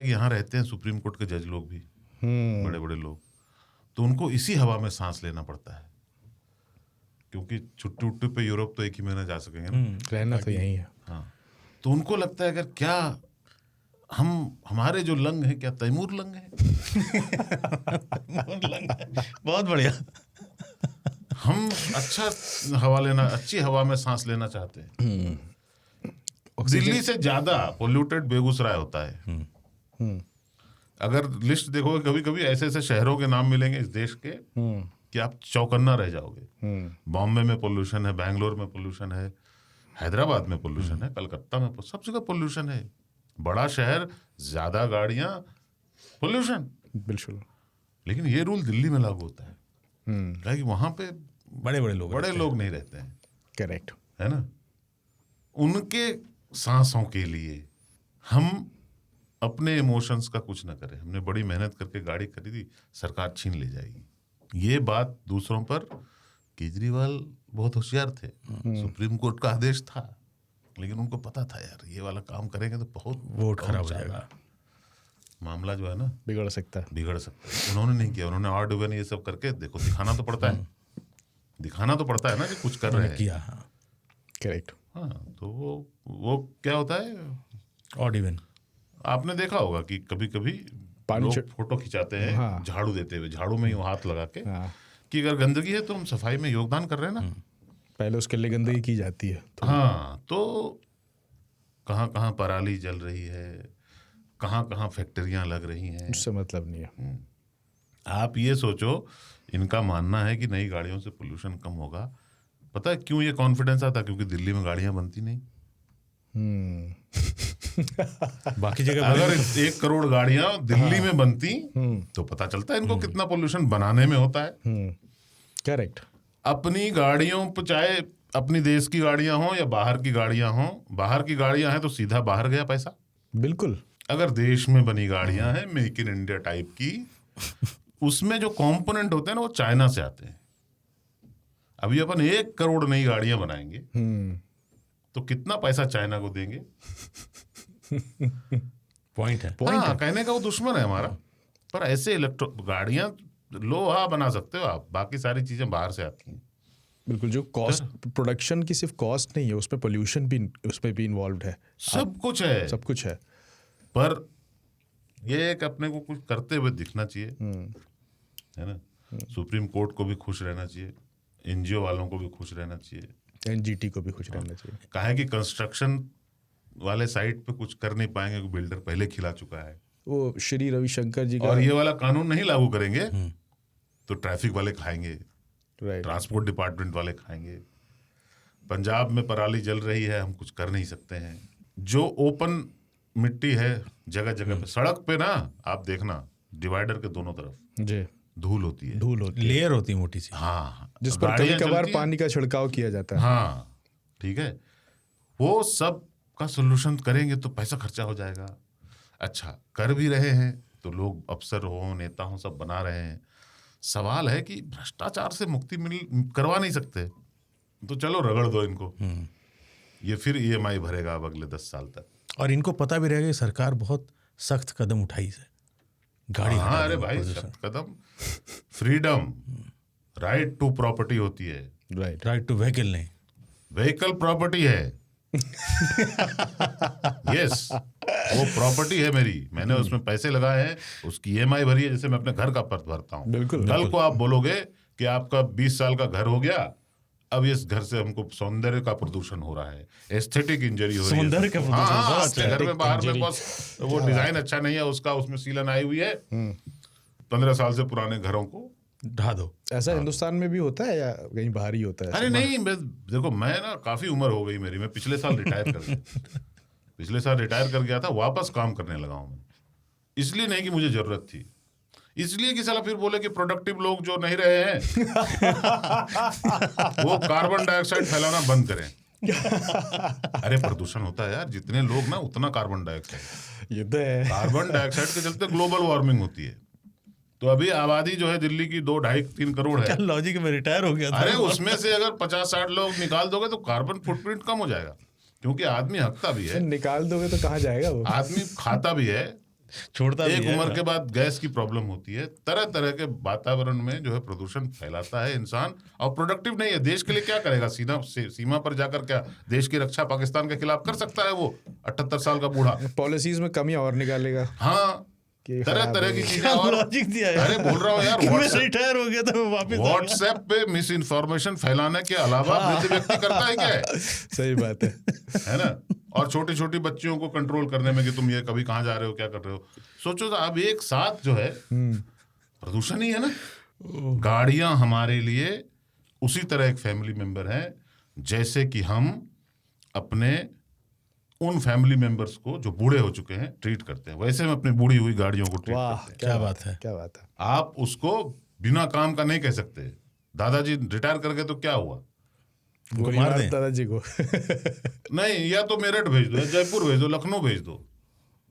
यहाँ रहते हैं सुप्रीम कोर्ट के जज लोग भी, बड़े बड़े लोग, तो उनको इसी हवा में सांस लेना पड़ता है, क्योंकि छुट्टी उट्टी पे यूरोप तो एक ही महीना जा सकेंगे ना, रहना तो यही है। हाँ, तो उनको लगता है अगर क्या हमारे जो लंग है क्या तैमूर लंग है। बहुत बढ़िया। हम अच्छा हवा लेना, अच्छी हवा में सांस लेना चाहते हैं। दिल्ली से ज्यादा पोल्यूटेड बेगूसराय होता है। अगर लिस्ट देखोगे कभी कभी ऐसे ऐसे शहरों के नाम मिलेंगे इस देश के कि आप चौकन्ना रह जाओगे। बॉम्बे में पोल्यूशन है, बैंगलोर में पोल्यूशन है, हैदराबाद में पोल्यूशन है, कलकत्ता में सब जगह पोल्यूशन है। बड़ा शहर, ज्यादा गाड़ियां, पोल्यूशन। बिल्कुल। लेकिन ये रूल दिल्ली में लागू होता है, क्योंकि वहां पे बड़े लोग नहीं रहते हैं। करेक्ट है ना। उनके सांसों के लिए हम अपने इमोशंस का कुछ ना करें। हमने बड़ी मेहनत करके गाड़ी खरीदी, सरकार छीन ले जाएगी। ये बात दूसरों पर, केजरीवाल बहुत होशियार थे, सुप्रीम कोर्ट का आदेश था, लेकिन उनको पता था यार ये वाला काम करेंगे तो बहुत वोट खराब हो जाएगा, मामला जो है ना बिगड़ सकता है। उन्होंने नहीं किया। उन्होंने ऑड इवन ये सब करके, देखो दिखाना तो पड़ता है, ना कि कुछ कर रहे हैं। किया। करेक्ट। हाँ, तो वो क्या होता है, ऑड इवन। आपने देखा होगा कि कभी कभी लोग फोटो खिंचाते हैं, हाँ। झाड़ू देते हुए, झाड़ू में ही हाथ लगा के, कि अगर गंदगी है तो हम सफाई में योगदान कर रहे हैं ना। पहले उसके लिए गंदगी की जाती है। हाँ, तो कहाँ कहाँ पराली जल रही है, कहाँ कहाँ फैक्ट्रियां लग रही हैं, उससे मतलब नहीं है। आप ये सोचो, इनका मानना है कि नई गाड़ियों से पोल्यूशन कम होगा। पता है क्यों ये कॉन्फिडेंस आता? क्योंकि दिल्ली में गाड़ियां बनती नहीं। बाकी जगह अगर 1 करोड़ गाड़ियां दिल्ली में बनती तो पता चलता है इनको कितना पोल्यूशन बनाने में होता है। करेक्ट। अपनी गाड़ियों पर, चाहे अपनी देश की गाड़ियां हों या बाहर की गाड़ियां हों, बाहर की गाड़ियां हैं तो सीधा बाहर गया पैसा। बिल्कुल। अगर देश में बनी गाड़ियां हैं, मेक इन इंडिया टाइप की, उसमें जो कंपोनेंट होते हैं ना वो चाइना से आते हैं। अभी अपन 1 करोड़ नई गाड़ियां बनाएंगे तो कितना पैसा चाइना को देंगे? पॉइंट है। हाँ, कहने का वो दुश्मन है हमारा। पर ऐसे गाड़ियां लोहा बना सकते हो आप, बाकी सारी चीजें बाहर से आती हैं। बिल्कुल। जो कॉस्ट, प्रोडक्शन की सिर्फ कॉस्ट नहीं है, उसमें पोल्यूशन भी उसमें भी इन्वॉल्व है। सब कुछ है। पर ये एक अपने को कुछ करते हुए दिखना चाहिए, है ना। सुप्रीम कोर्ट को भी खुश रहना चाहिए, एनजीओ वालों को भी खुश रहना चाहिए, एनजीटी को भी खुश रहना चाहिए। काहे कि कंस्ट्रक्शन वाले साइट पे कुछ कर नहीं पाएंगे क्योंकि बिल्डर पहले खिला चुका है। वो श्री रविशंकर जी का, और ये वाला कानून नहीं लागू करेंगे तो ट्रैफिक वाले खाएंगे, राइट, ट्रांसपोर्ट डिपार्टमेंट वाले खाएंगे। पंजाब में पराली जल रही है, हम कुछ कर नहीं सकते हैं। जो ओपन मिट्टी है जगह जगह पे, सड़क पे ना आप देखना डिवाइडर के दोनों तरफ जी धूल होती है, लेयर होती है मोटी सी। हाँ, जिस पर कभी कभार पानी का छिड़काव किया जाता है। हाँ, ठीक है। वो सब का सोल्यूशन करेंगे तो पैसा खर्चा हो जाएगा। अच्छा, कर भी रहे हैं तो लोग अफसर हो, नेता हो, सब बना रहे हैं। सवाल है कि भ्रष्टाचार से मुक्ति करवा नहीं सकते तो चलो रगड़ दो इनको, ये फिर EMI भरेगा अब अगले 10 साल तक। और इनको पता भी रहेगा कि सरकार बहुत सख्त कदम उठाई है गाड़ी। हाँ, अरे भाई, सख्त कदम। फ्रीडम, राइट टू प्रॉपर्टी होती है, राइट टू व्हीकल नहीं, व्हीकल प्रॉपर्टी है। यस, वो प्रॉपर्टी है मेरी, मैंने उसमें पैसे लगाए हैं, उसकी EMI भरी है, जैसे मैं अपने घर का भरता हूँ। बिल्कुल। कल को आप बोलोगे कि आपका 20 साल का घर हो गया, अब इस घर से हमको सौंदर्य का प्रदूषण हो रहा है, एस्थेटिक इंजरी हो रही है, सौंदर्य का प्रदूषण। हाँ, आपके घर में बाहर में बस वो डिजाइन अच्छा नहीं है उसका, उसमें सीलन आई हुई है, 15 साल से पुराने घरों को ढा दो। ऐसा हिंदुस्तान में भी होता है या कहीं बाहर ही होता है? अरे नहीं, देखो मैं ना काफी उम्र हो गई मेरी, मैं पिछले साल रिटायर कर गया। पिछले साल रिटायर कर गया था, वापस काम करने लगा हूं मैं। इसलिए नहीं कि मुझे जरूरत थी, इसलिए कि साला फिर बोले कि प्रोडक्टिव लोग जो नहीं रहे हैं वो कार्बन डाइऑक्साइड फैलाना बंद करें। अरे प्रदूषण होता है यार, जितने लोग ना उतना कार्बन डाइऑक्साइड। ये तो है। कार्बन डाइऑक्साइड के चलते ग्लोबल वार्मिंग होती है। तो अभी आबादी जो है दिल्ली की 2, 2.5, 3 करोड़ है। लॉजिक में रिटायर हो गया था। अरे उसमें से अगर 50-60 लोग निकाल दोगे तो कार्बन फुटप्रिंट कम हो जाएगा, क्योंकि आदमी हकता भी है। निकाल दोगे तो कहाँ जाएगा वो? आदमी खाता भी है, छोड़ता भी एक है। उम्र के बाद गैस की प्रॉब्लम होती है, तरह तरह के वातावरण में जो है प्रदूषण फैलाता है इंसान, और प्रोडक्टिव नहीं है। देश के लिए क्या करेगा? सीमा पर जाकर क्या देश की रक्षा पाकिस्तान के खिलाफ कर सकता है वो 78 साल का बूढ़ा? पॉलिसीज में कमियां और निकालेगा हाँ, कि तरह खराब तरह है। की चीजें। क्या और लॉजिक दिया अरे बोल रहा हूँ यार, कि मैं रिटायर हो गया था, मैं वापस आ गया। व्हाट्सएप पे मिस इन्फॉर्मेशन फैलाने के अलावा वृद्ध व्यक्ति करता है क्या है? सही बात है ना? और छोटी छोटी बच्चियों को कंट्रोल करने में कि तुम ये कभी कहाँ जा रहे हो, क्या कर रहे हो। सोचो तो अब एक साथ जो है प्रदूषण ही है ना। गाड़ियां हमारे लिए उसी तरह एक फैमिली मेंबर है जैसे कि हम अपने उन फैमिली मेंबर्स को जो बूढ़े हो चुके हैं ट्रीट करते हैं, वैसे हम अपनी बूढ़ी हुई गाड़ियों को ट्रीट वाह करते हैं। क्या बात है। क्या बात है। आप उसको बिना काम का नहीं कह सकते। दादाजी रिटायर कर गए तो क्या हुआ? उनको मार दें। दादाजी को नहीं, या तो मेरठ भेज दो, या जयपुर भेज दो, लखनऊ भेज दो।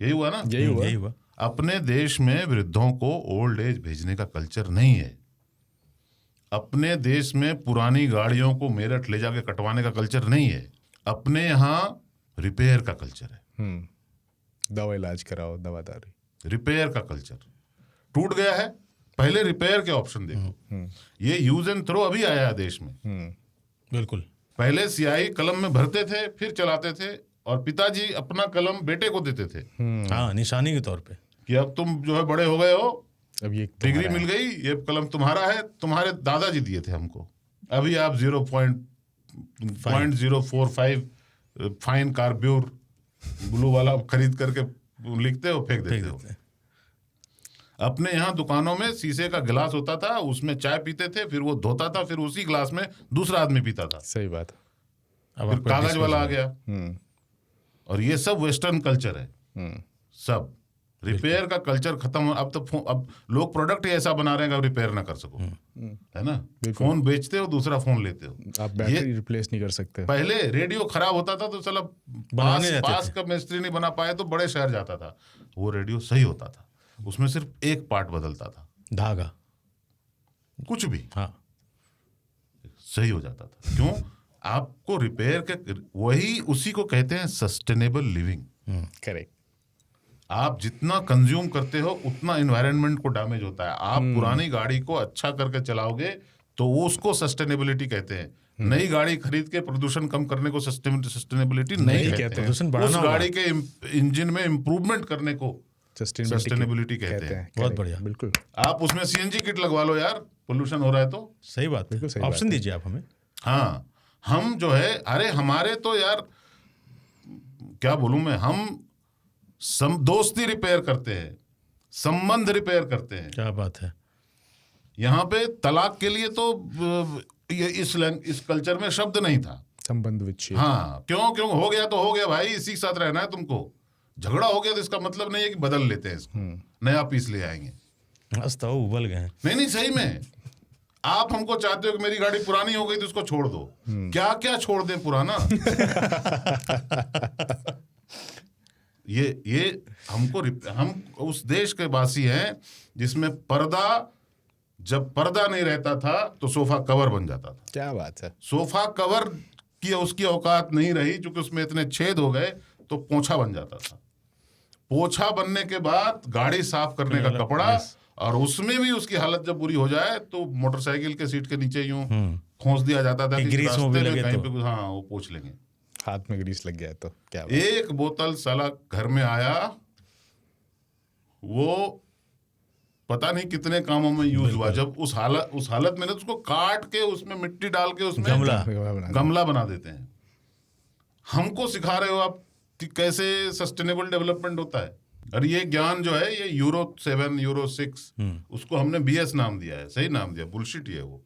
यही हुआ ना? यही हुआ। अपने देश में वृद्धों को ओल्ड एज भेजने का कल्चर नहीं है। अपने देश में पुरानी गाड़ियों को मेरठ ले जाके कटवाने का कल्चर नहीं है। अपने यहाँ रिपेयर का कल्चर है। दवा इलाज कराओ, दवादारी। रिपेयर का कल्चर टूट गया है। पहले रिपेयर के ऑप्शन देखो। ये यूज एंड थ्रो अभी आया है देश में। बिल्कुल। पहले स्याही कलम में भरते थे, फिर चलाते थे, और पिताजी अपना कलम बेटे को देते थे हाँ, निशानी के तौर पे कि अब तुम जो है बड़े हो गए हो, अब ये डिग्री मिल गई, ये कलम तुम्हारा है। तुम्हारे दादाजी दिए थे हमको। अभी आप 0.045 फाइन कार्ब्यूर ब्लू वाला खरीद करके लिखते हो, फेंक देते हो। अपने यहाँ दुकानों में शीशे का गिलास होता था, उसमें चाय पीते थे, फिर वो धोता था, फिर उसी गिलास में दूसरा आदमी पीता था। सही बात है। अब फिर आपका कागज वाला आ disposal गया। और ये सब वेस्टर्न कल्चर है। सब रिपेयर का कल्चर खत्म। अब तो अब लोग प्रोडक्ट ही ऐसा बना रहे हैं कि रिपेयर ना कर सको, है ना? फोन बेचते हो, दूसरा फोन लेते हो। आप बैटरी रिप्लेस नहीं कर सकते। पहले रेडियो खराब होता था तो चलो पास का मिस्त्री नहीं बना पाए तो बड़े शहर जाता था, वो रेडियो सही होता था, उसमें सिर्फ एक पार्ट बदलता था, धागा, कुछ भी हाँ, सही हो जाता था। क्यों? आपको रिपेयर के वही उसी को कहते हैं सस्टेनेबल लिविंग। करेक्ट। आप जितना कंज्यूम करते हो उतना एनवायरनमेंट को डैमेज होता है। आप पुरानी गाड़ी को अच्छा करके चलाओगे तो उसको सस्टेनेबिलिटी कहते हैं। नई गाड़ी खरीद के प्रदूषण कम करने को सस्टेनेबिलिटी नहीं कहते हैं। प्रदूषण बढ़ाना उस गाड़ी के इंजन में इम्प्रूवमेंट करने को सस्टेनेबिलिटी कहते हैं। बहुत बढ़िया। बिल्कुल। आप उसमें सीएनजी किट लगवा लो यार, पोल्यूशन हो रहा है तो। सही बात है, ऑप्शन दीजिए आप हमें। हाँ, हम जो है, अरे हमारे तो यार क्या बोलूं मैं, हम दोस्ती रिपेयर करते हैं, संबंध रिपेयर करते हैं। क्या बात है। यहाँ पे तलाक के लिए तो ये इस कल्चर में शब्द नहीं था, संबंध विच्छेद। हाँ, क्यों हो गया तो हो गया भाई, इसी के साथ रहना है तुमको। झगड़ा हो गया तो इसका मतलब नहीं है कि बदल लेते हैं इसको, नया पीस ले आएंगे। हंसता हो, उबल गए हैं। नहीं, सही में आप हमको चाहते हो कि मेरी गाड़ी पुरानी हो गई तो उसको छोड़ दो। क्या क्या छोड़ दें पुराना? ये हम उस देश के वासी हैं जिसमें जब पर्दा नहीं रहता था तो सोफा कवर बन जाता था। क्या बात है। सोफा कवर की उसकी औकात नहीं रही, क्योंकि उसमें इतने छेद हो गए तो पोछा बन जाता था। पोछा बनने के बाद गाड़ी साफ करने का कपड़ा, और उसमें भी उसकी हालत जब बुरी हो जाए तो मोटरसाइकिल के सीट के नीचे यूं खोस दिया जाता था कि रास्ते में कहीं पे हाँ वो पोंछ लेंगे। हाथ में ग्रीस लग गया तो क्या बात। एक बोतल साला घर में आया, वो पता नहीं कितने कामों में यूज हुआ। जब उस हालत में ना उसको काट के उसमें मिट्टी डाल के उसमें गमला बना देते हैं। हमको सिखा रहे हो आप कि कैसे सस्टेनेबल डेवलपमेंट होता है। और ये ज्ञान जो है ये यूरो 7 यूरो 6 उसको हमने BS नाम दिया है, सही नाम दिया, बुलशिट ये वो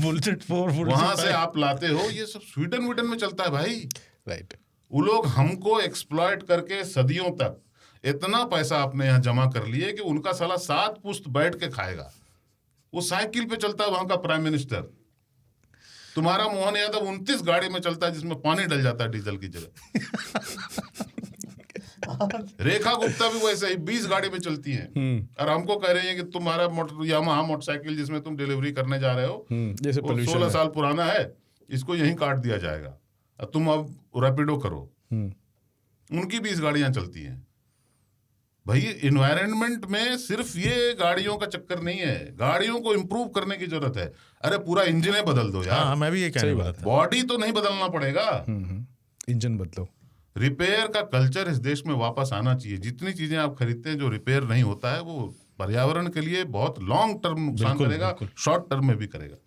बुलशिट 4 वहां से आप लाते हो। ये सब स्वीडन में चलता है भाई। राइट। वो लोग हमको एक्सप्लॉइट करके सदियों तक इतना पैसा अपने यहाँ जमा कर लिए कि उनका साला 7 पुश्त बैठ के खाएगा। वो साइकिल पे चलता है वहां का प्राइम मिनिस्टर। तुम्हारा मोहन यादव 29 गाड़ी में चलता है जिसमें पानी डल जाता है डीजल की जगह। रेखा गुप्ता भी वैसे ही 20 गाड़ी में चलती हैं। और हमको कह रही है कि तुम्हारा यामाहा मोटरसाइकिल जिसमें तुम डिलीवरी करने जा रहे हो जैसे 16 साल पुराना है, इसको यहीं काट दिया जाएगा, तुम अब रैपिडो करो। उनकी 20 गाड़ियां चलती हैं। भाई इन्वायरमेंट में सिर्फ ये गाड़ियों का चक्कर नहीं है, गाड़ियों को इम्प्रूव करने की जरूरत है। अरे पूरा इंजन ही बदल दो यार। हाँ, मैं भी ये कहने वाला था। बॉडी तो नहीं बदलना पड़ेगा, इंजन बदलो। रिपेयर का कल्चर इस देश में वापस आना चाहिए। जितनी चीजें आप खरीदते हैं जो रिपेयर नहीं होता है, वो पर्यावरण के लिए बहुत लॉन्ग टर्म नुकसान करेगा, शॉर्ट टर्म में भी करेगा।